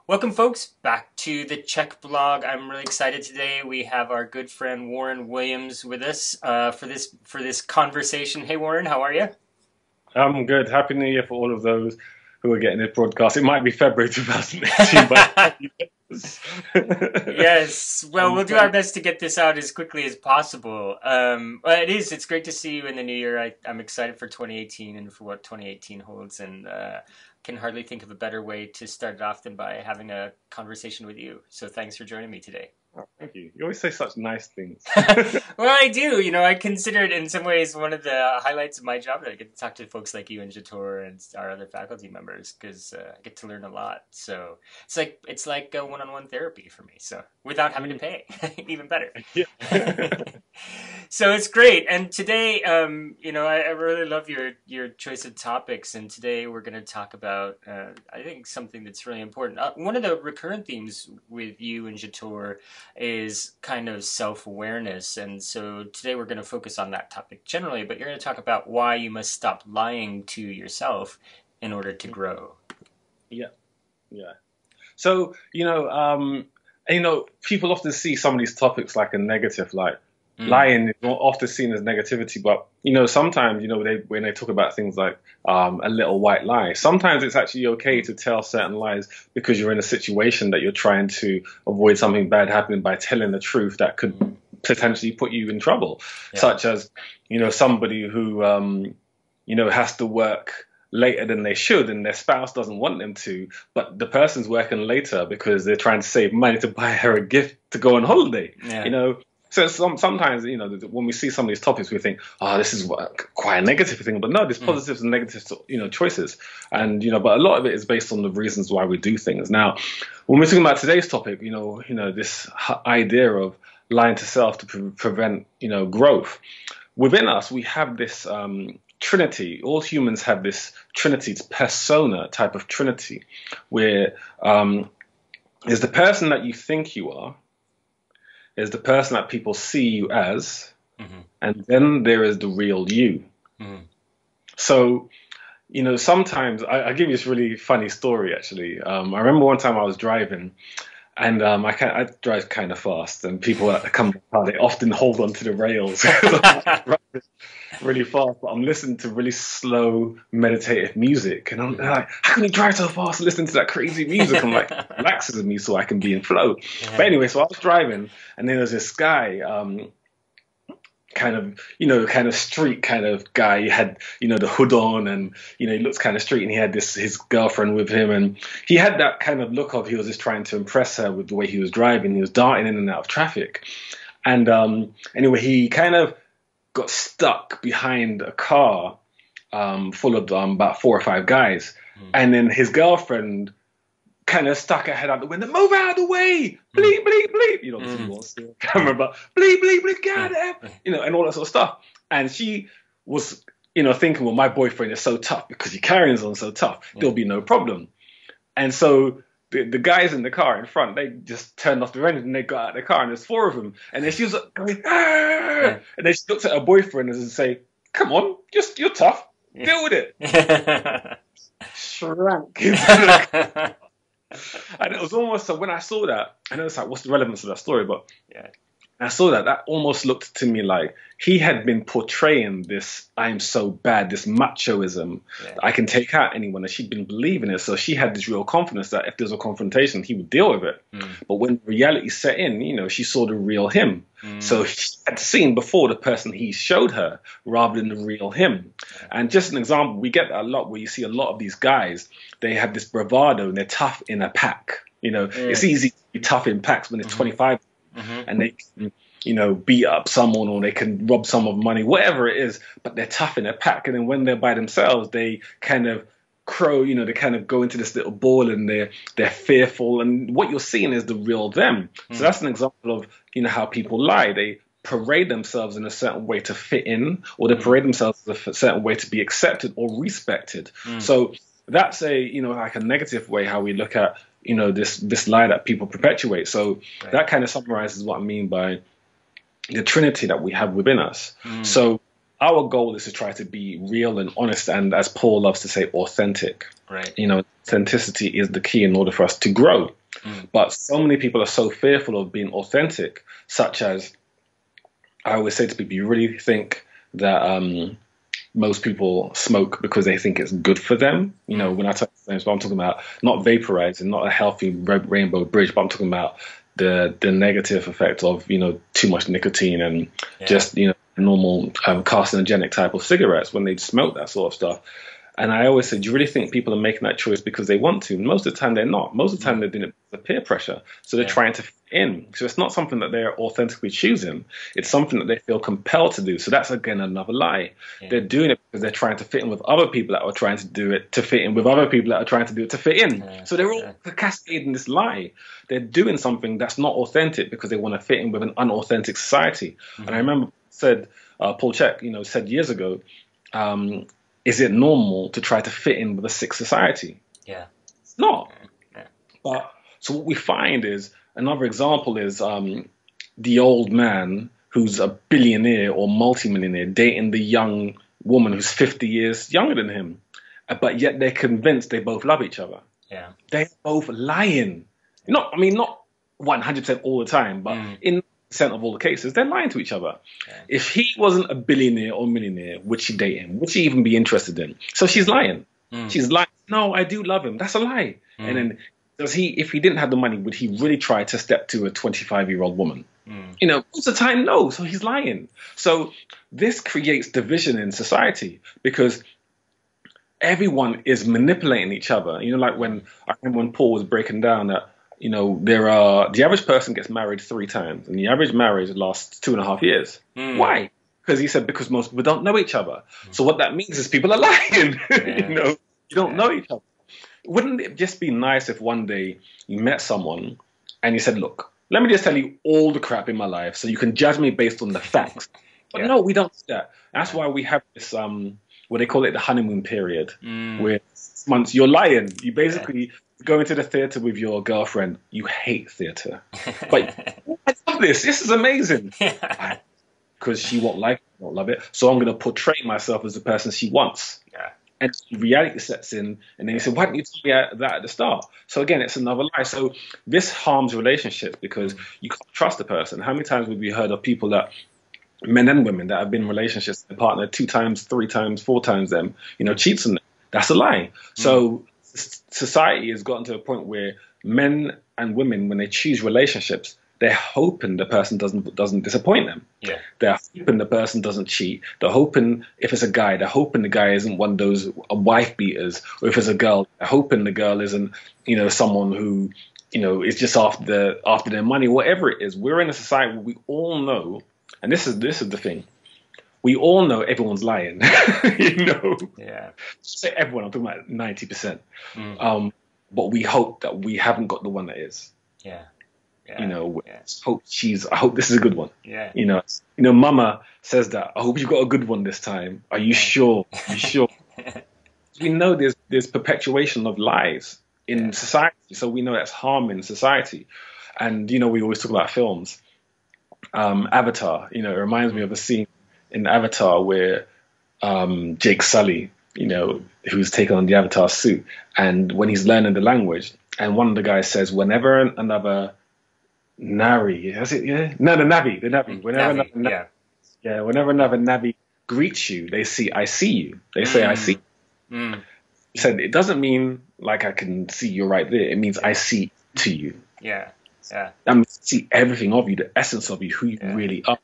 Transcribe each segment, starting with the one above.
Welcome, folks, back to the CHEK Blog. I'm really excited today. We have our good friend Warren Williams with us for this conversation. Hey, Warren, how are you? I'm good. Happy New Year for all of those who are getting this broadcast. It might be February 2018, but Yes, well, I'm we'll do our quite, best to get this out as quickly as possible. Well, it's great to see you in the new year. I'm excited for 2018 and for what 2018 holds, and can hardly think of a better way to start it off than by having a conversation with you. So thanks for joining me today. oh, thank you. You always say such nice things. Well, I do. I consider it in some ways one of the highlights of my job that I get to talk to folks like you and Jator and our other faculty members because I get to learn a lot. So it's like a one-on-one therapy for me. So without having to Mm, pay, even better. yeah. So it's great. And today, I really love your choice of topics. And today we're going to talk about, I think, something that's really important. One of the recurrent themes with you and Jator is kind of self-awareness. And so today we're going to focus on that topic generally, but you're going to talk about why you must stop lying to yourself in order to grow. Yeah. Yeah. So, people often see some of these topics like a negative, like Mm, lying is not often seen as negativity, but sometimes when they talk about things like a little white lie, sometimes it's actually okay to tell certain lies because you're in a situation that you're trying to avoid something bad happening by telling the truth that could mm, potentially put you in trouble, yeah. such as somebody who has to work later than they should and their spouse doesn't want them to, but the person's working later because they're trying to save money to buy her a gift to go on holiday. you Yeah. know so sometimes, when we see some of these topics, we think, oh, this is quite a negative thing. But no, there's Mm, positives and negatives, choices. And, but a lot of it is based on the reasons why we do things. Now, when we're talking about today's topic, this idea of lying to self to prevent, growth. Within us, we have this trinity. All humans have this trinity, it's persona type of trinity, where is the person that you think you are, is the person that people see you as, mhm, and then there is the real you. mhm, So, sometimes I give you this really funny story actually. I remember one time I was driving, and I drive kind of fast, and people that come by, they often hold on to the rails because I'm driving really fast, but I'm listening to really slow meditative music, and they're mhm. like, how can you drive so fast and listen to that crazy music? I'm like, relaxes me so I can be in flow. But Yeah. anyway, so I was driving, and then there's this guy, kind of street kind of guy. He had, the hood on, and he looks kind of street, and he had his girlfriend with him, and he had that kind of look of he was just trying to impress her with the way he was driving. He was darting in and out of traffic, and anyway, he kind of got stuck behind a car full of about four or five guys, Mm, and then his girlfriend kind of stuck her head out the window, move out of the way, mm, bleep, bleep, bleep. Obviously you mm, won't see the camera, mm, but bleep, bleep, bleep, get out mm, of there, mm. and all that sort of stuff. And she was, thinking, well, my boyfriend is so tough because he carries on so tough, Yeah. there'll be no problem. And so the guys in the car in front, they just turned off the engine and they got out of the car, and there's four of them. And then she was like, going, ah! Yeah. And then she looked at her boyfriend and say, come on, you're tough, Yeah. deal with it. Shrank into the. And it was almost so when I saw that, I know it's like, what's the relevance of that story? But Yeah. I saw that almost looked to me like he had been portraying this I'm so bad, this machoism Yeah. that I can take out anyone, and she'd been believing it. So she had this real confidence that if there's a confrontation, he would deal with it. Mm, But when reality set in, she saw the real him. So mm, she had seen before the person he showed her rather than the real him. yeah. And just an example, we get that a lot where you see a lot of these guys, they have this bravado and they're tough in a pack. It's Mm, easy to be tough in packs when there's mhm, 25 mhm, and they can, beat up someone or they can rob someone of money, whatever it is, but they're tough in a pack. And then when they're by themselves, they kind of crow, they kind of go into this little ball and they're fearful. And what you're seeing is the real them. So mm, that's an example of, how people lie. They parade themselves in a certain way to fit in, or they mm, parade themselves in a certain way to be accepted or respected. mm. So that's like a negative way how we look at, this lie that people perpetuate. So Right. that kind of summarizes what I mean by the trinity that we have within us. Mm, So our goal is to try to be real and honest, and as Paul loves to say, authentic. Right. Authenticity is the key in order for us to grow. Mm. But so many people are so fearful of being authentic, such as I always say to people, you really think that most people smoke because they think it's good for them? When I talk about, I'm talking about not vaporizing, not a healthy rainbow bridge, but I'm talking about the negative effect of too much nicotine and just normal carcinogenic type of cigarettes when they smoke that sort of stuff. And I always say, do you really think people are making that choice because they want to? Most of the time they're not. Most of the time they're doing it because of peer pressure. So they're trying to fit in. So it's not something that they're authentically choosing. It's something that they feel compelled to do. So that's, again, another lie. Yeah. They're doing it because they're trying to fit in with other people that are trying to do it to fit in with other people that are trying to do it to fit in. Yeah. So they're all cascading this lie. They're doing something that's not authentic because they want to fit in with an unauthentic society. Mm-hmm. And I remember Paul CHEK, said years ago, is it normal to try to fit in with a sick society? Yeah. It's not. Yeah. But so what we find is, another example is the old man who's a billionaire or multimillionaire dating the young woman who's 50 years younger than him. But yet they're convinced they both love each other. Yeah. They're both lying. Not 100% all the time, but in of all the cases, they're lying to each other. Yeah. If he wasn't a billionaire or millionaire, would she date him? Would she even be interested in? So she's lying. She's lying. No, I do love him. That's a lie. And then if he didn't have the money, would he really try to step to a 25-year-old woman? Most of the time, no. So he's lying. So this creates division in society because everyone is manipulating each other. I remember when Paul was breaking down that, the average person gets married 3 times, and the average marriage lasts 2.5 years. Why? Because he said because most people don't know each other. So what that means is people are lying. You don't know each other. Wouldn't it just be nice if one day you met someone and you said, "Look, let me just tell you all the crap in my life, so you can judge me based on the facts." But no, we don't do that. That's why we have this what they call it the honeymoon period, where 6 months you're lying. You basically go into the theater with your girlfriend. You hate theater, but I love this. This is amazing. Because she won't like it, won't love it. So I'm going to portray myself as the person she wants. Yeah. And reality sets in, and then you say, "Why didn't you tell me that at the start?" So again, it's another lie. So this harms relationships because you can't trust a person. How many times have we heard of people that, men and women, that have been in relationships, their partner 2 times, 3 times, 4 times them, cheats on them? That's a lie. So society has gotten to a point where men and women, when they choose relationships, they're hoping the person doesn't disappoint them. Yeah. They're hoping the person doesn't cheat. They're hoping, if it's a guy, they're hoping the guy isn't one of those wife beaters. Or if it's a girl, they're hoping the girl isn't, someone who, is just after their money, whatever it is. We're in a society where we all know, and this is the thing, we all know everyone's lying. Yeah. Say everyone, I'm talking about 90%. But we hope that we haven't got the one that is. Yeah. I hope this is a good one. Yeah. Mama says that. I hope you got a good one this time. Are you sure? Are you sure? We know there's perpetuation of lies in society, so we know that's harming society. And we always talk about films. Avatar. It reminds me of a scene in Avatar where Jake Sully, who's taken on the Avatar suit, and when he's learning the language, and one of the guys says, whenever another Nari, is it? Yeah, no, the Navi. Whenever another Navi greets you, they see, "I see you." They say, "I see." He said, it doesn't mean like I can see you right there. It means I see to you. Yeah, yeah. I see everything of you, the essence of you, who you really are.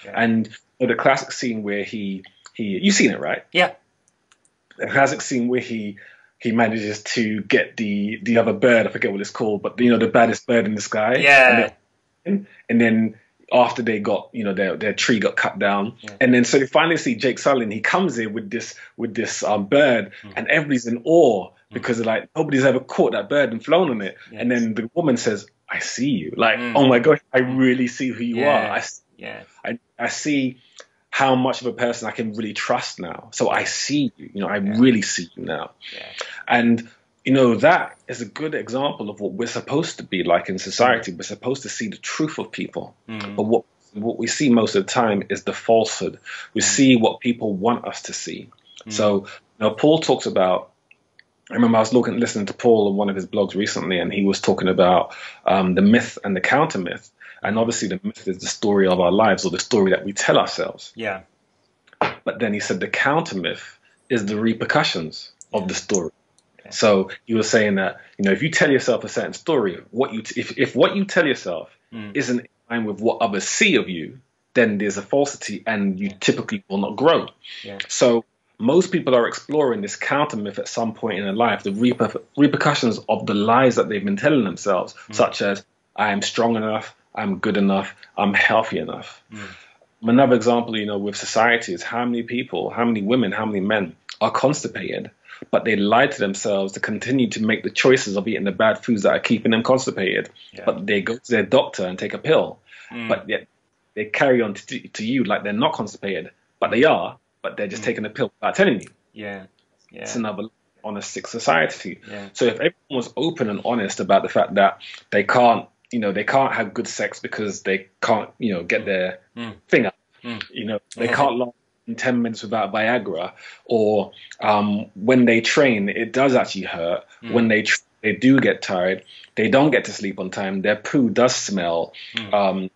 Yeah. And the classic scene where you've seen it, right? Yeah. The classic scene where he manages to get the other bird. I forget what it's called, but the baddest bird in the sky. Yeah. And then after they got, their tree got cut down, and then so you finally see Jake Sully, and he comes in with this bird, and everybody's in awe because like nobody's ever caught that bird and flown on it. Yes. And then the woman says, "I see you." Like, oh my gosh, I really see who you are. I see how much of a person I can really trust now. So I see you. I really see you now. Yeah. And that is a good example of what we're supposed to be like in society. We're supposed to see the truth of people. But what what we see most of the time is the falsehood. We see what people want us to see. So, Paul talks about, I remember I was listening to Paul on one of his blogs recently, and he was talking about the myth and the counter myth. And obviously the myth is the story of our lives, or the story that we tell ourselves. Yeah. But then he said the counter myth is the repercussions of the story. Okay. So he was saying that, if you tell yourself a certain story, if what you tell yourself isn't in line with what others see of you, then there's a falsity and you typically will not grow. Yeah. So most people are exploring this counter myth at some point in their life, the repercussions of the lies that they've been telling themselves, such as, I am strong enough, I'm good enough, I'm healthy enough. Another example, with society is how many people, how many women, how many men are constipated, but they lie to themselves to continue to make the choices of eating the bad foods that are keeping them constipated. Yeah. But they go to their doctor and take a pill, but yet they carry on to you like they're not constipated, but they are, but they're just taking a pill without telling you. Yeah. It's another honest, sick society. Yeah. So if everyone was open and honest about the fact that they can't, they can't have good sex because they can't, get their thing up, they can't last in 10 minutes without Viagra, or when they train, it does actually hurt. When they do get tired, they don't get to sleep on time, their poo does smell, all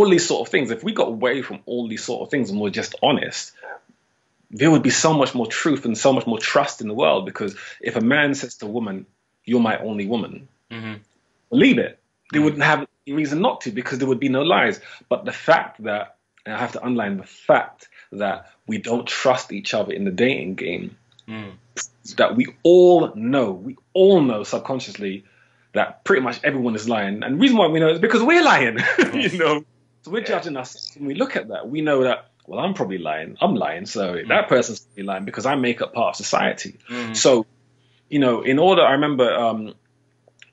these sort of things. If we got away from all these sort of things and were just honest, there would be so much more truth and so much more trust in the world. Because if a man says to a woman, "You're my only woman," believe it. They wouldn't have any reason not to, because there would be no lies. But the fact that, and I have to underline the fact that we don't trust each other in the dating game, that we all know subconsciously that pretty much everyone is lying. And the reason why we know is because we're lying, So we're judging us. When we look at that, we know that, well, I'm probably lying. I'm lying. So that person's probably lying because I make up part of society. So, in order, I remember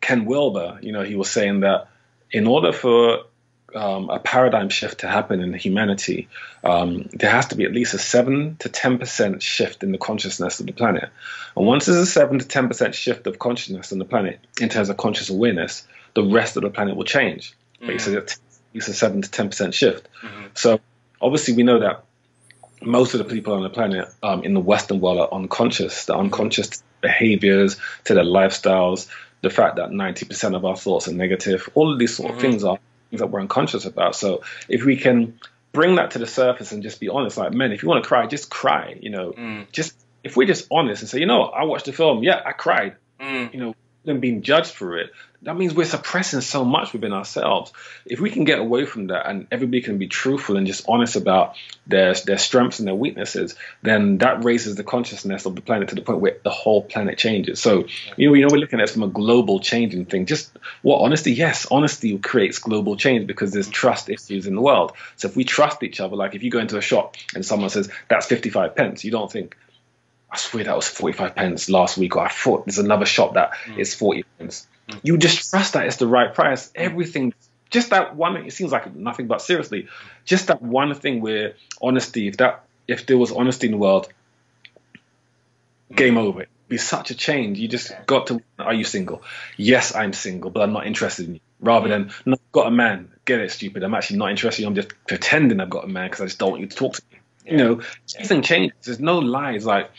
Ken Wilber, he was saying that in order for a paradigm shift to happen in humanity, there has to be at least a 7 to 10% shift in the consciousness of the planet. And once there's a 7 to 10% shift of consciousness on the planet in terms of conscious awareness, the rest of the planet will change. But he said at least a 7 to 10% shift. So obviously we know that most of the people on the planet in the Western world are unconscious. They're unconscious to behaviors, to their lifestyles, the fact that 90% of our thoughts are negative. All of these sort of things are things that we're unconscious about. So if we can bring that to the surface and just be honest, like, men, if you want to cry, just cry. Just if we're just honest and say, I watched the film, yeah, I cried, than being judged for it, that means we're suppressing so much within ourselves. If we can get away from that and everybody can be truthful and just honest about their strengths and their weaknesses, then that raises the consciousness of the planet to the point where the whole planet changes. So, we're looking at it from a global changing thing. Just what honesty? Yes, honesty creates global change because there's trust issues in the world. So if we trust each other, like if you go into a shop and someone says, that's 55 pence, you don't think, I swear that was 45 pence last week, or I thought there's another shop that is 40 pence. You just trust that it's the right price. Everything, just that one, it seems like nothing, but seriously, just that one thing where honesty, if there was honesty in the world, game over. It'd be such a change. You just got to, are you single? Yes, I'm single, but I'm not interested in you. Rather than, no, I've got a man. Get it, stupid. I'm actually not interested in you. I'm just pretending I've got a man because I just don't want you to talk to me. Everything changes. There's no lies. Like,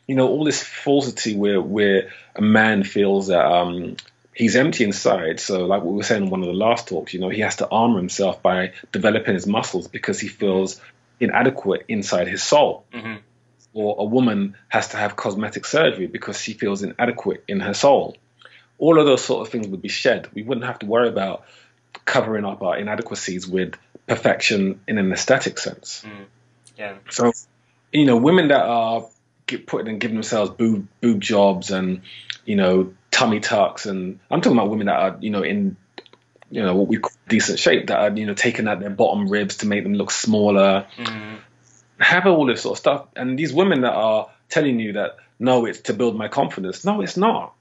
all this falsity where a man feels that he's empty inside. So like what we were saying in one of the last talks, he has to armor himself by developing his muscles because he feels inadequate inside his soul. Or a woman has to have cosmetic surgery because she feels inadequate in her soul. All of those sort of things would be shed. We wouldn't have to worry about covering up our inadequacies with perfection in an aesthetic sense. So, women that are giving themselves boob jobs and, tummy tucks, and I'm talking about women that are, in, what we call decent shape, that are, taking out their bottom ribs to make them look smaller, have all this sort of stuff. And these women that are telling you that, no, it's to build my confidence. No, it's not.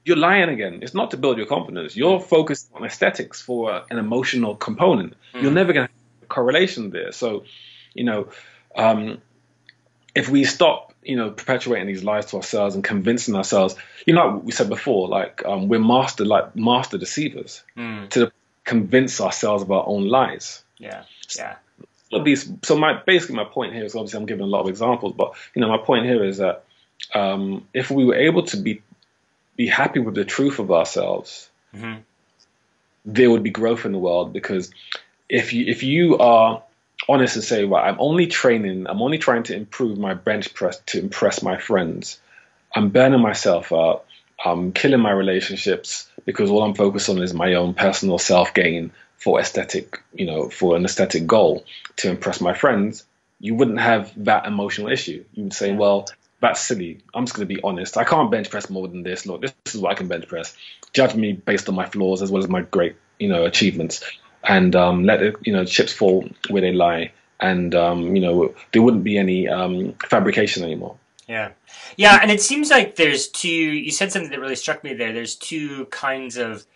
You're lying again. It's not to build your confidence. You're focused on aesthetics for an emotional component. You're never going to have a correlation there. So, if we stop, perpetuating these lies to ourselves and convincing ourselves, like we said before, like we're master deceivers. To the convince ourselves of our own lies. Yeah. Yeah. So basically my point here is, obviously I'm giving a lot of examples, but my point here is that if we were able to be happy with the truth of ourselves, Mm-hmm. there would be growth in the world. Because if you are honest and say, right, I'm only trying to improve my bench press to impress my friends, I'm burning myself out, I'm killing my relationships because all I'm focused on is my own personal self gain for for an aesthetic goal to impress my friends, you wouldn't have that emotional issue. You would say, well, that's silly. I'm just going to be honest. I can't bench press more than this. Look, this is what I can bench press. Judge me based on my flaws as well as my great, achievements, and let the, chips fall where they lie. And there wouldn't be any fabrication anymore. Yeah. Yeah, and it seems like you said something that really struck me there. There's two kinds of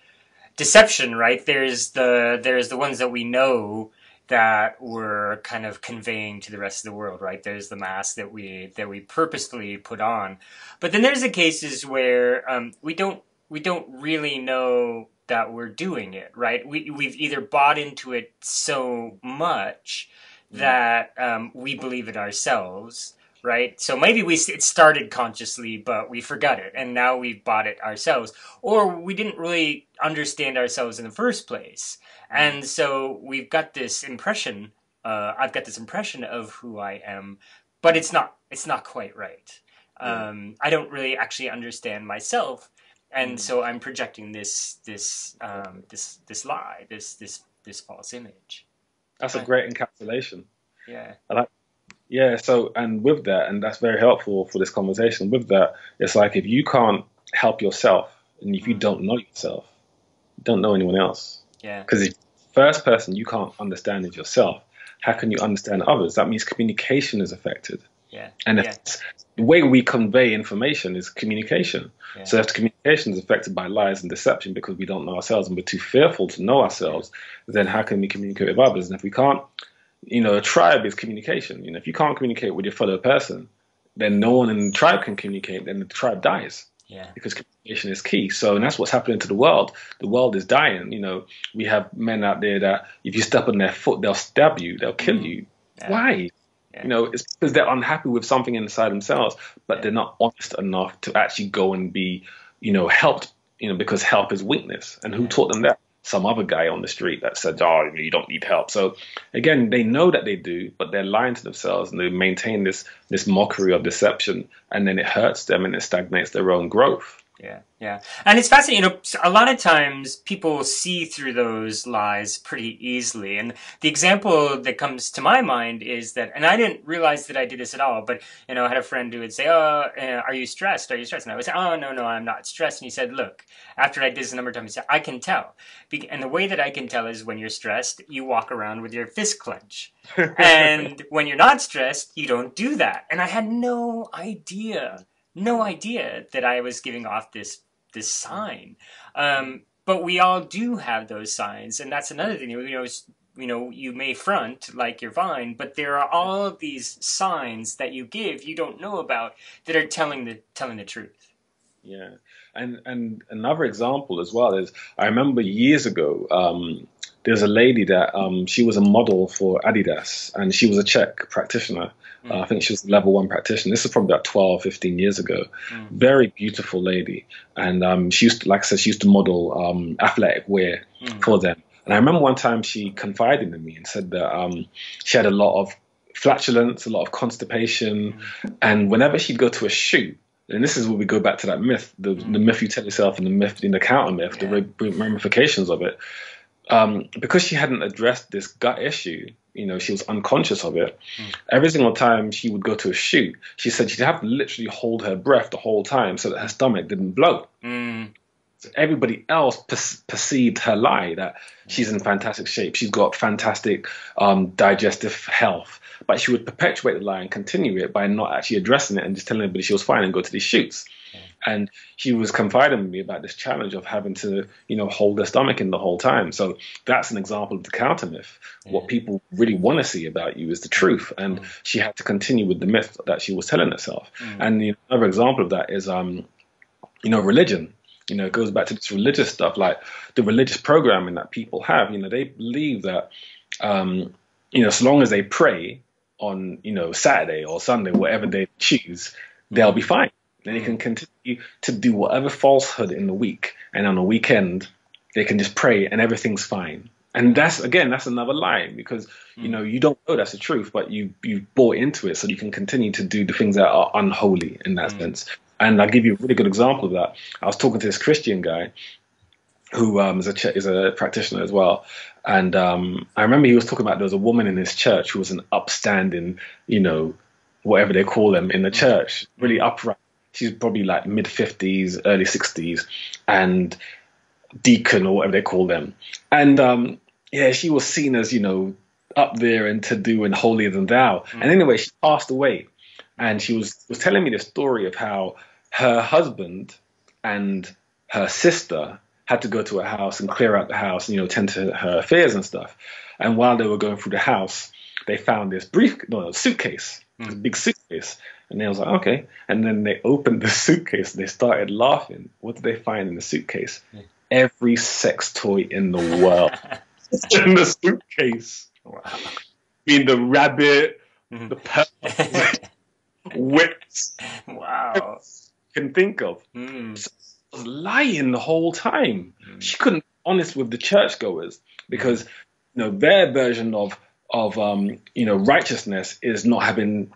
deception, right? There's the ones that we know that we're kind of conveying to the rest of the world, right? There's the mask that we purposefully put on. But then there's the cases where we don't really know that we're doing it, right? We've either bought into it so much that we believe it ourselves, right? So maybe it started consciously, but we forgot it, and now we've bought it ourselves, or we didn't really understand ourselves in the first place, and so we've got this impression. I've got this impression of who I am, but it's not quite right. I don't really actually understand myself, and so I'm projecting this lie, this false image. That's a great encapsulation. Yeah. Yeah, so, and with that, and that's very helpful for this conversation, with that, it's like if you can't help yourself, and if you don't know yourself, you don't know anyone else. Yeah. Because the first person you can't understand is yourself. How can you understand others? That means communication is affected. Yeah. And the way we convey information is communication. Yeah. So if the communication is affected by lies and deception because we don't know ourselves and we're too fearful to know ourselves, then how can we communicate with others? And if we can't, a tribe is communication. If you can't communicate with your fellow person, then no one in the tribe can communicate, then the tribe dies. Yeah. Because communication is key. So, and that's what's happening to the world. The world is dying. We have men out there that if you step on their foot, they'll stab you, they'll kill you. Yeah. Why? Yeah. It's because they're unhappy with something inside themselves, but they're not honest enough to actually go and be, helped, because help is weakness. And who taught them that? Some other guy on the street that said, oh, you don't need help. So again, they know that they do, but they're lying to themselves, and they maintain this mockery of deception, and then it hurts them and it stagnates their own growth. Yeah, yeah. And it's fascinating, a lot of times people see through those lies pretty easily. And the example that comes to my mind is that, and I didn't realize that I did this at all, but, I had a friend who would say, oh, are you stressed? Are you stressed? And I would say, oh, no, I'm not stressed. And he said, look, after I did this a number of times, he said, I can tell. And the way that I can tell is when you're stressed, you walk around with your fist clenched. And when you're not stressed, you don't do that. And I had no idea that I was giving off this sign. But we all do have those signs, and that's another thing. You may front like you're fine, but there are all of these signs that you give you don't know about that are telling the truth. Yeah, and another example as well is, I remember years ago, there's a lady that she was a model for Adidas, and she was a CHEK practitioner. I think she was a level 1 practitioner. This is probably about 12, 15 years ago. Very beautiful lady. And she used to, like I said, she used to model athletic wear for them. And I remember one time she confided in me and said that she had a lot of flatulence, a lot of constipation. And whenever she'd go to a shoot, and this is where we go back to that myth, the myth you tell yourself and the myth in the counter myth, the ramifications of it. Because she hadn't addressed this gut issue, she was unconscious of it. Every single time she would go to a shoot, she said she'd have to literally hold her breath the whole time so that her stomach didn't blow. So everybody else perceived her lie, that she's in fantastic shape, she's got fantastic digestive health, but she would perpetuate the lie and continue it by not actually addressing it and just telling everybody she was fine and go to these shoots. And she was confiding with me about this challenge of having to, hold her stomach in the whole time. So that's an example of the counter myth. What people really want to see about you is the truth. And she had to continue with the myth that she was telling herself. And another example of that is, religion. It goes back to this religious stuff, like the religious programming that people have. They believe that, so long as they pray on, Saturday or Sunday, whatever they choose, they'll be fine. Then they can continue to do whatever falsehood in the week, and on the weekend they can just pray and everything's fine. And that's another lie, because you don't know that's the truth, but you bought into it, so you can continue to do the things that are unholy in that sense. And I'll give you a really good example of that. I was talking to this Christian guy who is a practitioner as well, and I remember he was talking about there was a woman in his church who was an upstanding, whatever they call them in the church, really upright. She's probably like mid-50s, early 60s, and deacon or whatever they call them. And she was seen as, up there and to do and holier than thou. And anyway, she passed away. And she was telling me the story of how her husband and her sister had to go to her house and clear out the house and, tend to her affairs and stuff. And while they were going through the house, they found this suitcase, this big suitcase. And they was like, okay. And then they opened the suitcase and they started laughing. What did they find in the suitcase? Every sex toy in the world in the suitcase. Wow. I mean, the rabbit, the purse, whips. Wow. Can think of. So she was lying the whole time. She couldn't be honest with the churchgoers, because their version of righteousness is not having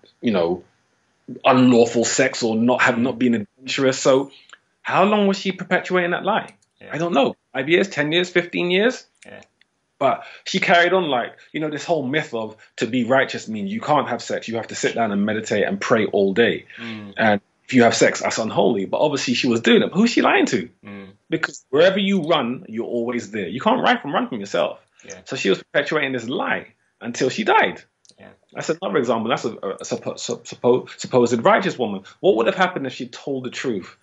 unlawful sex or not being adventurous. So how long was she perpetuating that lie? I don't know. 5 years, 10 years, 15 years? Yeah. But she carried on like, this whole myth of to be righteous means you can't have sex. You have to sit down and meditate and pray all day. And if you have sex, that's unholy. But obviously she was doing it. Who's she lying to? Because wherever you run, you're always there. You can't run from yourself. Yeah. So she was perpetuating this lie until she died. Yeah. That's another example. That's a supposed righteous woman. What would have happened if she told the truth?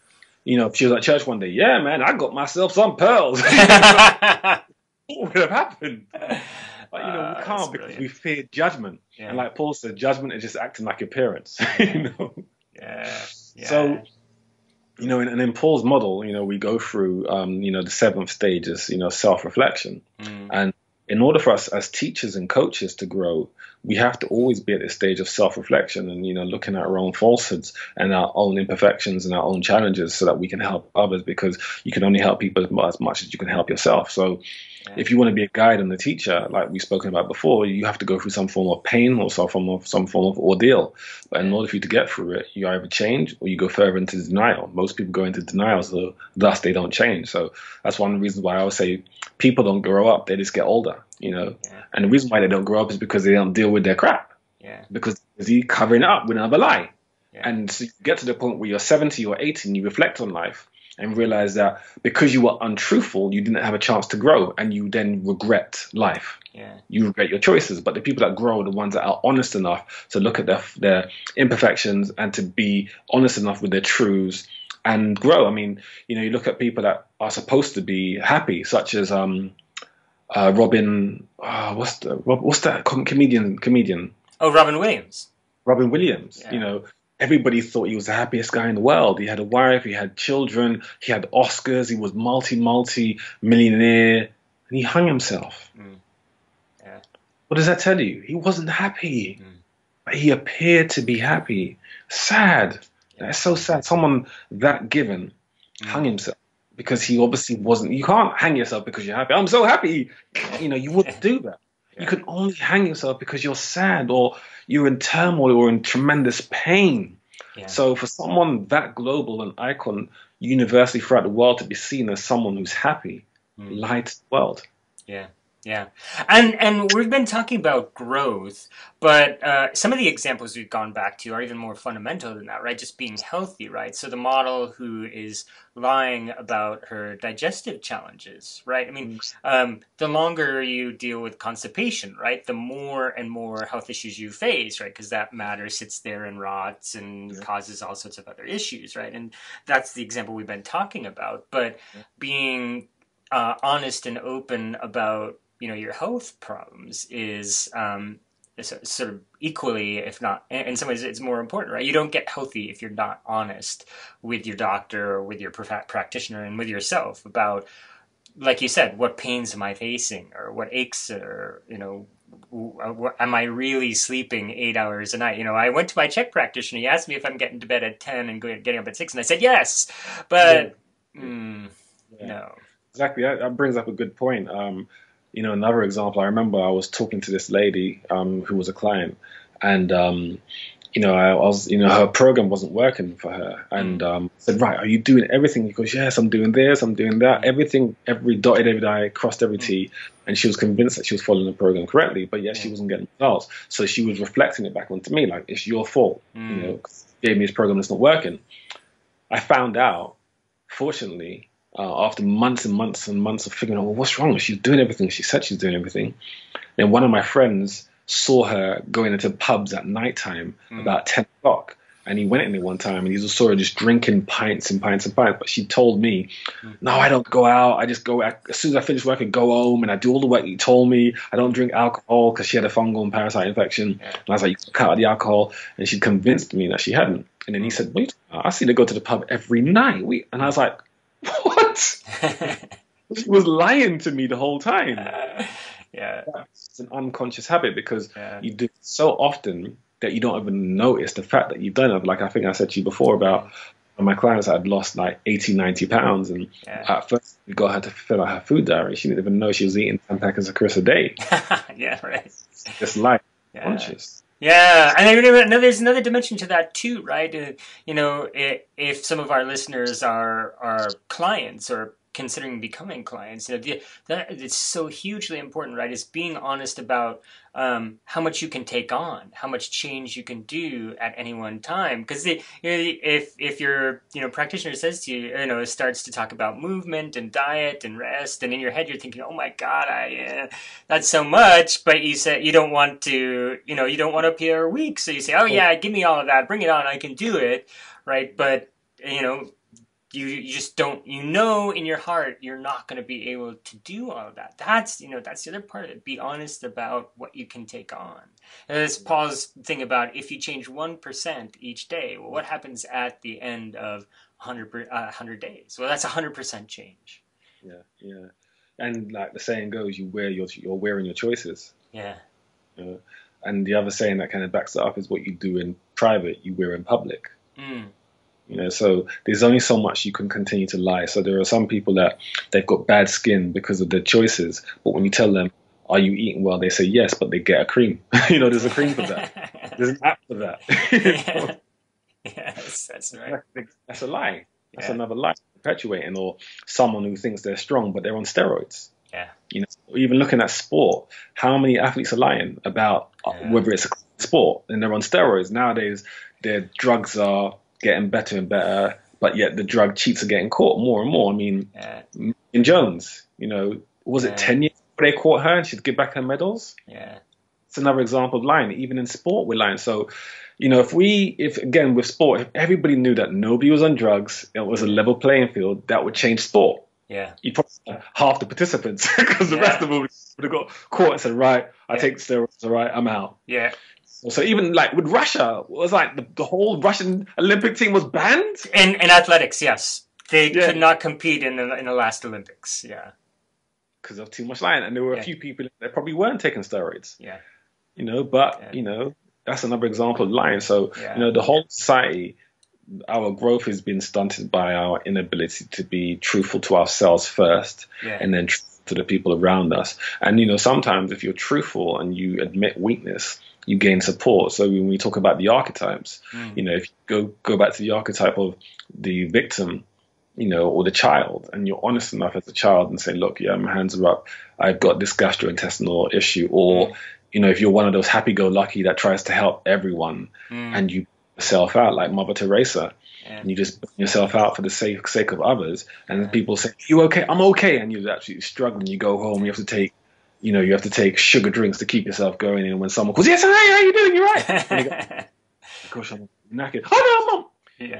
If she was at church one day, yeah, man, I got myself some pearls. What would have happened? But, we can't, because we fear judgment. Yeah. And like Paul said, judgment is just acting like your parents. Yeah. So, and in Paul's model, we go through, the seventh stage is, self-reflection. And in order for us as teachers and coaches to grow, we have to always be at this stage of self-reflection and, looking at our own falsehoods and our own imperfections and our own challenges, so that we can help others, because you can only help people as much as you can help yourself. So if you want to be a guide and a teacher, like we've spoken about before, you have to go through some form of pain or some form of ordeal. But in order for you to get through it, you either change or you go further into denial. Most people go into denial, so thus they don't change. So that's one of the reasons why I always say people don't grow up, they just get older, And the reason why they don't grow up is because they don't deal with their crap. Yeah. Because you're covering it up with another lie. Yeah. And so you get to the point where you're 70 or 80 and you reflect on life and realize that because you were untruthful, you didn't have a chance to grow, and you then regret life. Yeah. You regret your choices. But the people that grow are the ones that are honest enough to look at their imperfections and to be honest enough with their truths and grow. I mean, you look at people that are supposed to be happy, such as Robin, what's that comedian? Oh, Robin Williams. Robin Williams. Yeah. Everybody thought he was the happiest guy in the world. He had a wife, he had children, he had Oscars, he was multi-millionaire, and he hung himself. Yeah. What does that tell you? He wasn't happy. But he appeared to be happy. Sad. Yeah. That's so sad. Someone that given hung himself. Because he obviously wasn't. You can't hang yourself because you're happy. I'm so happy. You wouldn't do that. Yeah. You can only hang yourself because you're sad, or you're in turmoil, or in tremendous pain. Yeah. So for someone that global, an icon universally throughout the world, to be seen as someone who's happy, lied to the world. Yeah. Yeah. And we've been talking about growth, but some of the examples we've gone back to are even more fundamental than that, right? Just being healthy, right? So the model who is lying about her digestive challenges, right? I mean, the longer you deal with constipation, right, the more and more health issues you face, right? Because that matter sits there and rots and causes all sorts of other issues, right? And that's the example we've been talking about. But being honest and open about your health problems is sort of equally, if not in some ways, it's more important, right? You don't get healthy if you're not honest with your doctor or with your practitioner and with yourself about, like you said, what pains am I facing, or what aches, or am I really sleeping 8 hours a night? I went to my CHEK practitioner. He asked me if I'm getting to bed at 10 and getting up at 6, and I said yes, but Yeah. no. Exactly. That brings up a good point. Another example, I remember I was talking to this lady who was a client, and I was, her program wasn't working for her, and said, right, are you doing everything? He goes, yes, I'm doing this, I'm doing that, everything, every dotted every I, crossed every T, and she was convinced that she was following the program correctly, but yet she wasn't getting results. So she was reflecting it back onto me, like, it's your fault, you gave me this program that's not working. I found out, fortunately, after months and months and months of figuring out, well, what's wrong? She's doing everything. She said she's doing everything. Then one of my friends saw her going into pubs at nighttime about 10 o'clock. And he went in there one time and he just saw her just drinking pints and pints and pints. But she told me, no, I don't go out. I just go, as soon as I finish work, I go home and I do all the work you told me. I don't drink alcohol, because she had a fungal and parasite infection. And I was like, you cut out the alcohol. And she convinced me that she hadn't. And then he said, wait, I see her go to the pub every night. And I was like, what? She was lying to me the whole time. Yeah. It's an unconscious habit, because you do it so often that you don't even notice the fact that you've done it. Like I think I said to you before about my clients that had lost like 80, 90 pounds. And at first we got her to fill out her food diary. She didn't even know she was eating 10 packets of crisps a day. Yeah, right. Just like conscious. Yeah, and there's another dimension to that too, right? If some of our listeners are clients or considering becoming clients, that it's so hugely important, right? Is being honest about how much you can take on, how much change you can do at any one time. Because if your practitioner says to you, starts to talk about movement and diet and rest, and in your head you're thinking, oh my God, that's so much, but you say you don't want to, you don't want to appear weak, so you say, oh yeah, give me all of that, bring it on, I can do it, right? But you just don't, in your heart, you're not going to be able to do all of that. That's the other part of it. Be honest about what you can take on. And this Paul's thing about if you change 1% each day, well, what happens at the end of 100 days? Well, that's 100% change. Yeah. And like the saying goes, you're wearing your choices. Yeah. And the other saying that kind of backs it up is what you do in private, you wear in public. So there's only so much you can continue to lie. So there are some people that they've got bad skin because of their choices. But when you tell them, are you eating well? They say yes, but they get a cream. There's a cream for that. There's an app for that. Yes, that's right. That's a lie. That's another lie perpetuating. Or someone who thinks they're strong, but they're on steroids. Yeah. Even looking at sport, how many athletes are lying about whether it's a sport and they're on steroids? Nowadays, their drugs are getting better and better, but yet the drug cheats are getting caught more and more. I mean, in Jones, was it 10 years before they caught her and she'd give back her medals? Yeah. It's another example of lying. Even in sport, we're lying. So, if again, with sport, if everybody knew that nobody was on drugs, it was a level playing field, that would change sport. Yeah. You'd probably have half the participants, because the rest of them would have got caught and said, right, I take steroids, all right, I'm out. Yeah. So even like with Russia, it was like the whole Russian Olympic team was banned? In athletics, yes. They could not compete in the last Olympics, because of too much lying. And there were a few people that probably weren't taking steroids. Yeah. That's another example of lying. So, the whole society, our growth has been stunted by our inability to be truthful to ourselves first, and then to the people around us. And, sometimes if you're truthful and you admit weakness, you gain support. So when we talk about the archetypes, if you go back to the archetype of the victim, or the child, and you're honest enough as a child and say, look, my hands are up, I've got this gastrointestinal issue. Or, if you're one of those happy-go-lucky that tries to help everyone and you put yourself out like Mother Teresa, and you just put yourself out for the sake of others, and people say, you okay? I'm okay. And you're absolutely struggling. You go home, you have to take sugar drinks to keep yourself going. And when someone goes, yes, hey, how you doing? You're right. And you go, gosh, I'm knackered. Oh, no, Mom.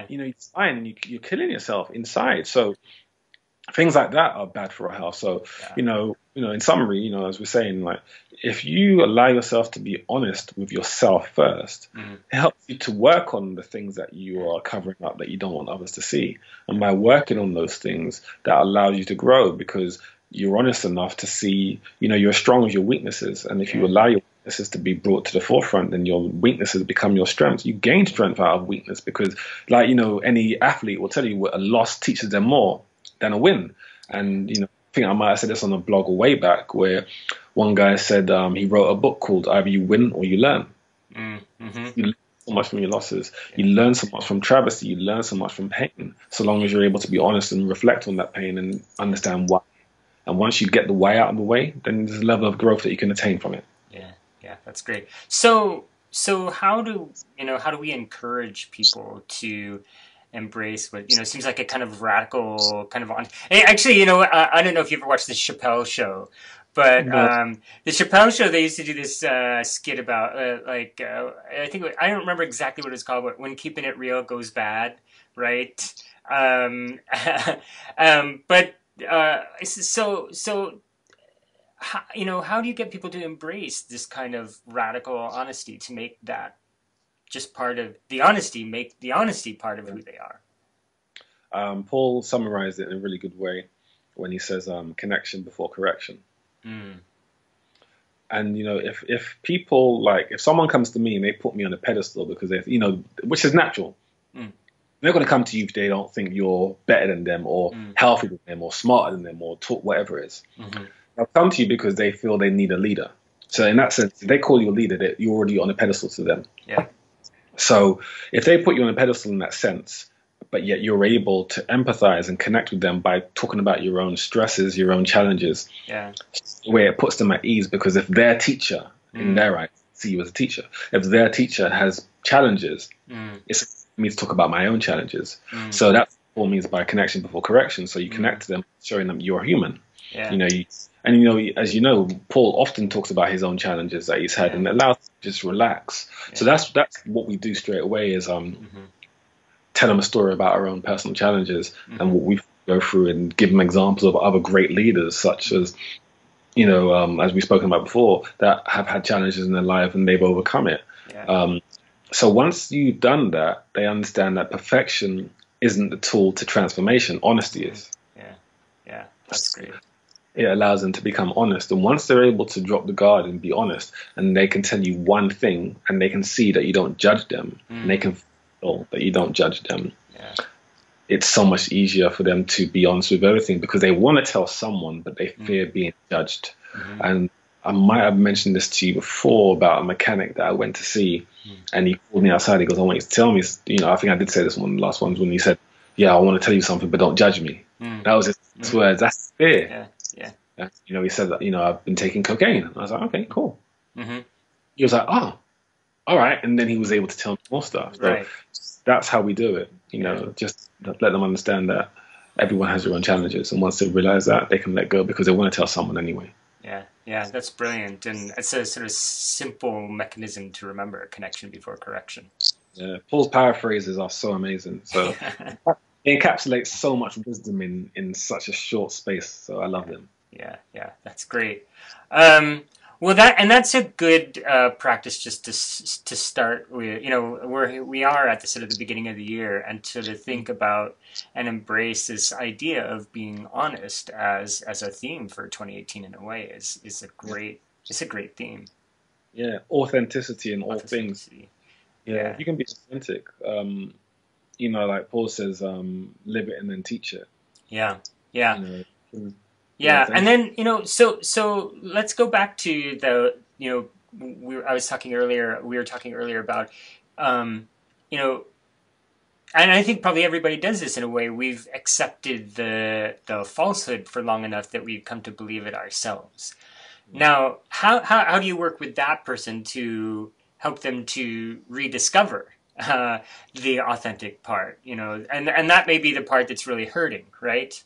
You're fine, and you're killing yourself inside. So things like that are bad for our health. So, Yeah. in summary, as we're saying, like, if you allow yourself to be honest with yourself first, Mm-hmm. it helps you to work on the things that you are covering up that you don't want others to see. And by working on those things, that allows you to grow because you're honest enough to see, you're as strong as your weaknesses. And if you allow your weaknesses to be brought to the forefront, then your weaknesses become your strengths. You gain strength out of weakness because, like, any athlete will tell you a loss teaches them more than a win. And, I think I might have said this on a blog way back where one guy said he wrote a book called Either You Win or You Learn. Mm-hmm. You learn so much from your losses. You learn so much from travesty. You learn so much from pain, so long as you're able to be honest and reflect on that pain and understand why. And once you get the why out of the way, then there's a level of growth that you can attain from it. Yeah, that's great. So how do we encourage people to embrace what seems like a kind of radical kind of on? Actually, I don't know if you ever watched the Chappelle Show, but No. the Chappelle Show, they used to do this skit about I don't remember exactly what it's called, but when keeping it real goes bad, right? Um, but so how do you get people to embrace this kind of radical honesty to make that just part of the honesty, make the honesty part of who they are? Paul summarized it in a really good way when he says connection before correction. Mm. And if people, like, if someone comes to me and they put me on a pedestal because they, which is natural, they're going to come to you if they don't think you're better than them or healthier than them or smarter than them or whatever it is. Mm-hmm. They'll come to you because they feel they need a leader. So in that sense, if they call you a leader, you're already on a pedestal to them. Yeah. So if they put you on a pedestal in that sense, but yet you're able to empathize and connect with them by talking about your own stresses, your own challenges, where it puts them at ease, because if their teacher, in their eyes, see you as a teacher, if their teacher has challenges, it's for me to talk about my own challenges. So that's what it means by connection before correction. So you connect to them, showing them you're human. Yeah. As you know, Paul often talks about his own challenges that he's had, and it allows him to just relax. So that's what we do straight away is tell them a story about our own personal challenges and what we go through, and give them examples of other great leaders, such as as we've spoken about before, that have had challenges in their life and they've overcome it. So once you've done that, they understand that perfection isn't the tool to transformation. Honesty is. Yeah, that's great. It allows them to become honest. And once they're able to drop the guard and be honest, and they can tell you one thing, and they can see that you don't judge them, and they can feel that you don't judge them, it's so much easier for them to be honest with everything, because they want to tell someone, but they fear being judged. And I might have mentioned this to you before about a mechanic that I went to see, and he called me outside. He goes, "I want you to tell me," I think I did say this one of the last ones, when he said, "Yeah, I want to tell you something, but don't judge me." That was his words. That's fear. He said that, I've been taking cocaine. And I was like, okay, cool. He was like, oh, all right. And then he was able to tell me more stuff. So that's how we do it. Just let them understand that everyone has their own challenges. And once they realize that, they can let go, because they want to tell someone anyway. Yeah, that's brilliant. And it's a sort of simple mechanism to remember: connection before correction. Yeah, Paul's paraphrases are so amazing. So it encapsulates so much wisdom in such a short space. So I love them. Yeah, that's great. Well, that's a good practice just to start with. We are at the sort of the beginning of the year, and to think about and embrace this idea of being honest as a theme for 2018 in a way is a great theme. Yeah, authenticity in all things. Yeah, if you can be authentic, like Paul says, live it and then teach it. Yeah. And then so let's go back to the we were talking earlier about and I think probably everybody does this in a way. We've accepted the falsehood for long enough that we've come to believe it ourselves. Now, how do you work with that person to help them to rediscover the authentic part? And that may be the part that's really hurting, right?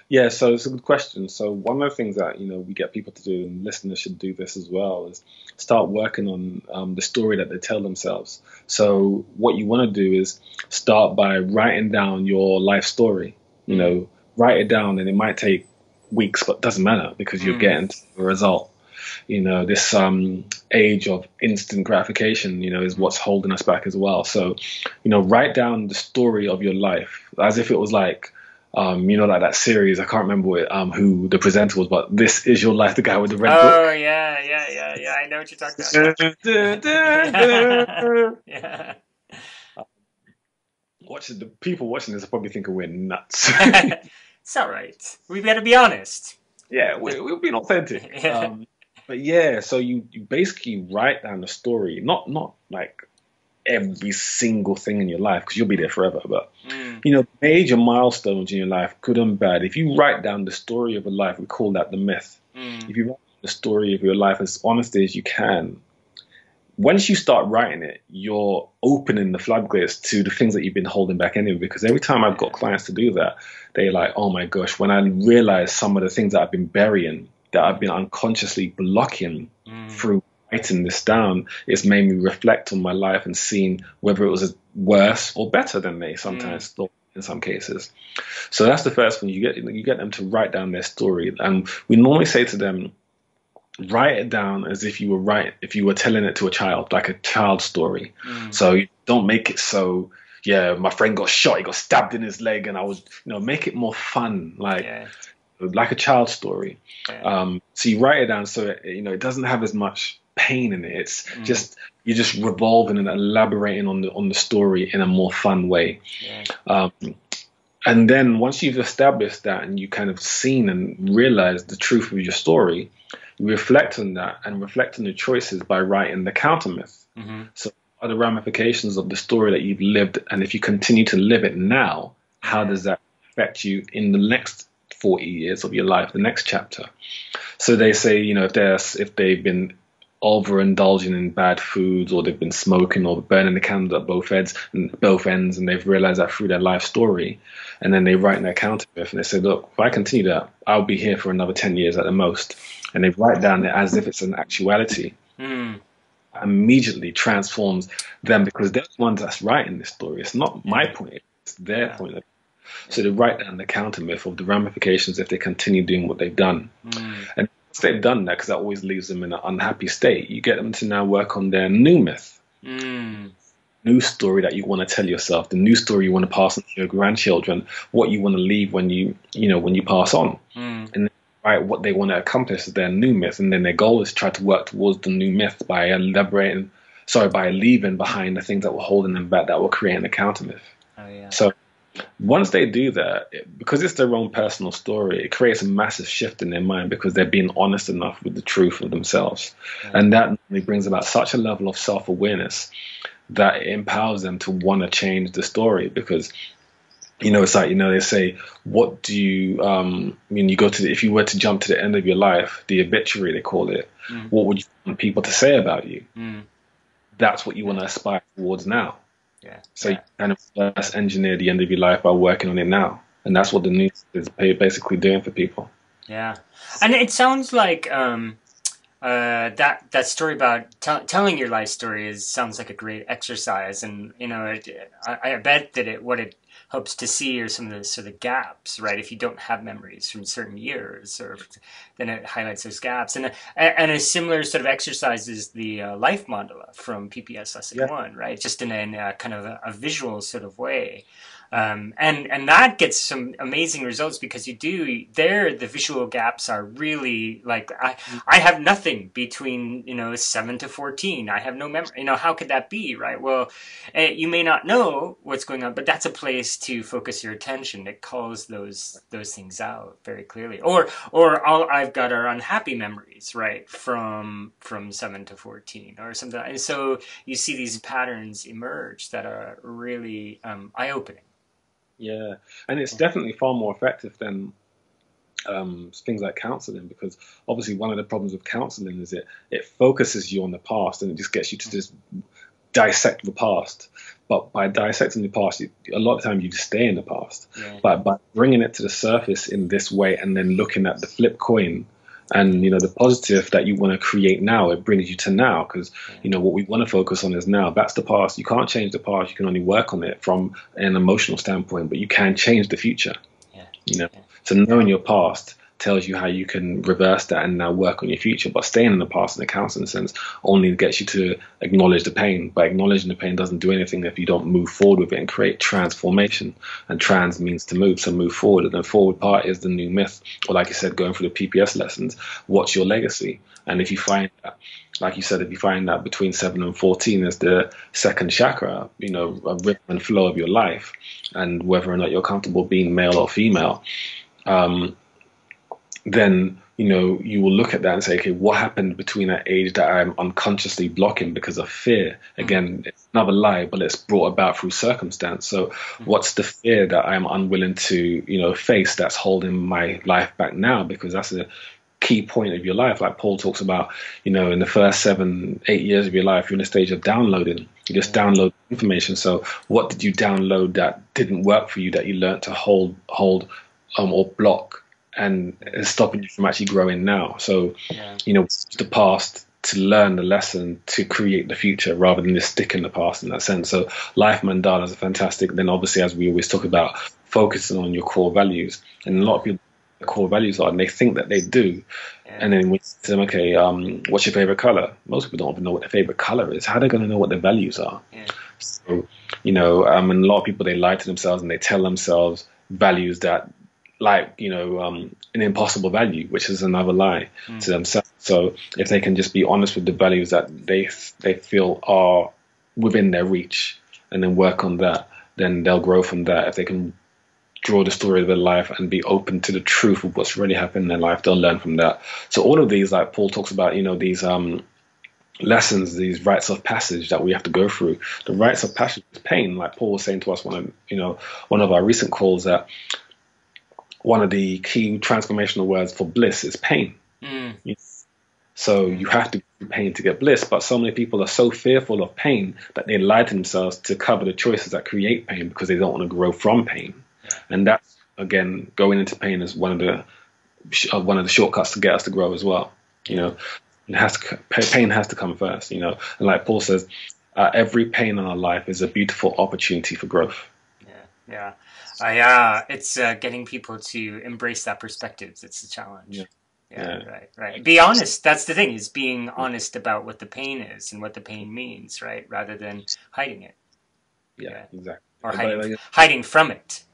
Yeah, so it's a good question. So one of the things that, we get people to do, and listeners should do this as well, is start working on the story that they tell themselves. So what you want to do is start by writing down your life story. write it down, and it might take weeks, but it doesn't matter because you're getting to the result. This age of instant gratification, is what's holding us back as well. So, write down the story of your life as if it was like, like that series. I can't remember who the presenter was, but This Is Your Life, the guy with the red book. Oh, yeah. I know what you're talking about. Yeah. The people watching this are probably thinking we're nuts. It's all right. We better be honest. Yeah, we're being authentic. Yeah. But yeah, so you basically write down the story, not like every single thing in your life because you'll be there forever, but major milestones in your life, good and bad. If you write down the story of a life, we call that the myth. If you write the story of your life as honestly as you can, once you start writing it, you're opening the floodgates to the things that you've been holding back anyway. Because every time I've got clients to do that, they're like, oh my gosh, when I realize some of the things that I've been burying, that I've been unconsciously blocking through writing this down, it's made me reflect on my life and seeing whether it was worse or better than they sometimes thought in some cases. So that's the first one. You get them to write down their story. And we normally say to them, write it down as if you were telling it to a child, like a child story. So you don't make it so, yeah, my friend got shot, he got stabbed in his leg, and I was, make it more fun, like a child story. So you write it down so it doesn't have as much pain in it. It's just you're just revolving and elaborating on the story in a more fun way. And then once you've established that and you kind of seen and realized the truth of your story, you reflect on that and reflect on the choices by writing the counter myth. So what are the ramifications of the story that you've lived, and if you continue to live it now, how does that affect you in the next 40 years of your life, the next chapter? So they say, if they've been overindulging in bad foods, or they've been smoking or burning the candle at both ends, and they've realized that through their life story, and then they write in their counter myth and they say, look, if I continue that, I'll be here for another 10 years at the most. And they write down it as if it's an actuality. Immediately transforms them, because they're the ones that's writing this story. It's not my point, it's their point of view. So they write down the counter myth of the ramifications if they continue doing what they've done. And once they've done that, because that always leaves them in an unhappy state, you get them to now work on their new myth. New story that you want to tell yourself, the new story you want to pass on to your grandchildren, what you want to leave when you pass on. And write what they want to accomplish as their new myth, and then their goal is to try to work towards the new myth by leaving behind the things that were holding them back, that were creating the counter myth. So once they do that, because it's their own personal story, it creates a massive shift in their mind, because they're being honest enough with the truth of themselves. And that really brings about such a level of self-awareness that it empowers them to want to change the story. Because it's like, they say, what do you, if you were to jump to the end of your life, the obituary, they call it, what would you want people to say about you? That's what you want to aspire towards now. So you kind of reverse engineer the end of your life by working on it now. And that's what the news is basically doing for people. Yeah. And it sounds like that story about telling your life story sounds like a great exercise. And, I bet that what it hopes to see are some of the sort of gaps, right? If you don't have memories from certain years, then it highlights those gaps. And a similar sort of exercise is the life mandala from PPS Lesson 1, right? Just in a kind of a visual sort of way. And that gets some amazing results, because the visual gaps are really like, I have nothing between, 7 to 14. I have no memory. How could that be, right? Well, you may not know what's going on, but that's a place to focus your attention. It calls those things out very clearly. Or all I've got are unhappy memories, right? From 7 to 14 or something. And so you see these patterns emerge that are really eye-opening. Yeah, and it's definitely far more effective than things like counseling, because obviously one of the problems with counseling is it focuses you on the past, and it just gets you to just dissect the past. But by dissecting the past, a lot of times you just stay in the past. But by bringing it to the surface in this way, and then looking at the flip coin, and the positive that you want to create now, it brings you to now, because what we want to focus on is now. That's the past. You can't change the past. You can only work on it from an emotional standpoint, but you can change the future. You know, so knowing your past tells you how you can reverse that and now work on your future. But staying in the past in a counseling sense only gets you to acknowledge the pain. But acknowledging the pain doesn't do anything if you don't move forward with it and create transformation. And trans means to move, so move forward. And the forward part is the new myth. Or like you said, going through the PPS lessons, what's your legacy? And if you find that, like you said, if you find that between 7 and 14 is the second chakra, you know, a rhythm and flow of your life, and whether or not you're comfortable being male or female, then, you know, you will look at that and say, okay, what happened between that age that I'm unconsciously blocking because of fear? Again, it's another lie, but it's brought about through circumstance. So what's the fear that I'm unwilling to, you know, face that's holding my life back now? Because that's a key point of your life. Like Paul talks about, you know, in the first 7, 8 years of your life, you're in a stage of downloading. You just download information. So what did you download that didn't work for you, that you learned to hold or block, and is stopping you from actually growing now? So, you know, it's the past to learn the lesson to create the future rather than just stick in the past in that sense. So life mandalas are fantastic. Then obviously, as we always talk about, focusing on your core values. And a lot of people, the core values are, and they think that they do. And then we say to them, okay, what's your favorite color? Most people don't even know what their favorite color is. How are they going to know what their values are? So, you know, and a lot of people, they lie to themselves and they tell themselves values that, like, you know, an impossible value, which is another lie to themselves. So if they can just be honest with the values that they feel are within their reach, and then work on that, then they'll grow from that. If they can draw the story of their life and be open to the truth of what's really happened in their life, they'll learn from that. So all of these, like Paul talks about, you know, these lessons, these rites of passage that we have to go through. The rites of passage is pain. Like Paul was saying to us one of our recent calls, that one of the key transformational words for bliss is pain. So you have to go through pain to get bliss, but so many people are so fearful of pain that they lie to themselves to cover the choices that create pain, because they don't want to grow from pain. And that's, again, going into pain is one of the shortcuts to get us to grow as well. You know, pain has to come first. You know, and like Paul says, every pain in our life is a beautiful opportunity for growth. It's getting people to embrace that perspective. It's a challenge. Right. Be honest. That's the thing, is being honest about what the pain is and what the pain means, right? Rather than hiding it. Exactly. Or hiding from it.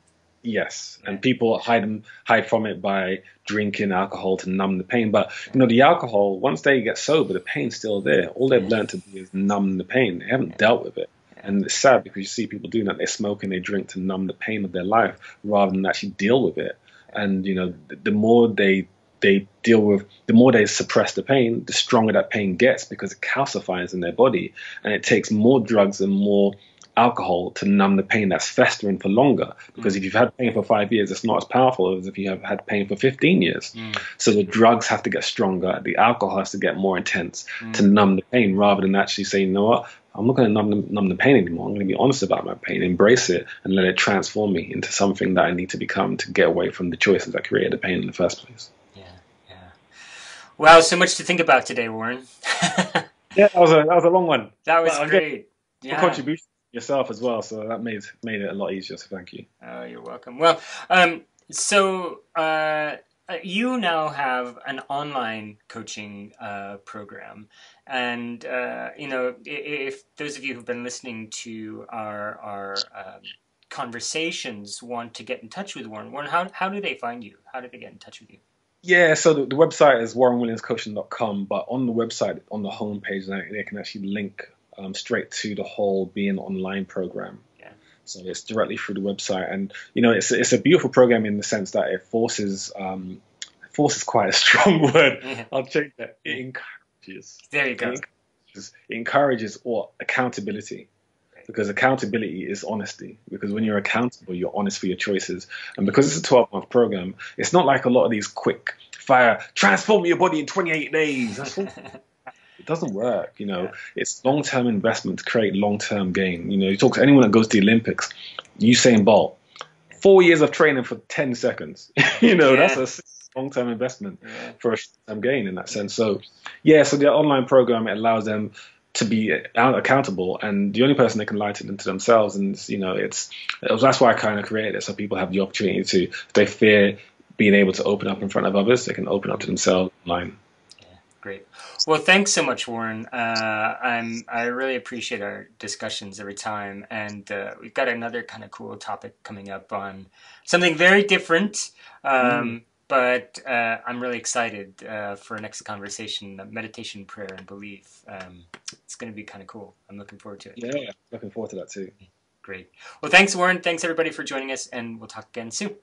Yes, and people hide from it by drinking alcohol to numb the pain. But, you know, the alcohol, once they get sober, the pain's still there. All they've learned to do is numb the pain. They haven't dealt with it. And it's sad because you see people doing that. They smoke and they drink to numb the pain of their life rather than actually deal with it. And, you know, the more they deal with, the more they suppress the pain, the stronger that pain gets, because it calcifies in their body. And it takes more drugs and more alcohol to numb the pain that's festering for longer, because if you've had pain for 5 years, it's not as powerful as if you have had pain for 15 years. So the drugs have to get stronger, the alcohol has to get more intense to numb the pain, rather than actually saying, you know what, I'm not going to numb the pain anymore. I'm going to be honest about my pain, embrace it, and let it transform me into something that I need to become to get away from the choices that created the pain in the first place. Wow, so much to think about today, Warren. That was a long one. That was great. Contribution yourself as well, so that made it a lot easier, so thank you. Oh, you're welcome. Well, so you now have an online coaching program, and you know, if those of you who've been listening to our conversations want to get in touch with Warren, how do they find you? How do they get in touch with you? Yeah, so the website is warrenwilliamscoaching.com, but on the website, on the homepage, they can actually link straight to the whole Being Online program. So it's directly through the website, and you know, it's a beautiful program in the sense that it forces quite a strong word. I'll check that. It encourages. There you go. It encourages accountability. Because accountability is honesty. Because when you're accountable, you're honest for your choices. And because it's a 12-month program, it's not like a lot of these quick fire, transform your body in 28 days. It doesn't work, you know. It's long-term investment to create long-term gain. You know, you talk to anyone that goes to the Olympics, Usain Bolt, 4 years of training for 10 seconds. You know, that's a long-term investment for a short-term gain in that sense. So, so the online program, it allows them to be accountable, and the only person that can lie to them to themselves. And that's why I kind of created it, so people have the opportunity to, if they fear being able to open up in front of others, they can open up to themselves online. Great. Well, thanks so much, Warren. I really appreciate our discussions every time, and we've got another kind of cool topic coming up on something very different. But I'm really excited for our next conversation, meditation, prayer, and belief. It's going to be kind of cool. I'm looking forward to it. Yeah, looking forward to that too. Great. Well, thanks, Warren. Thanks, everybody, for joining us, and we'll talk again soon.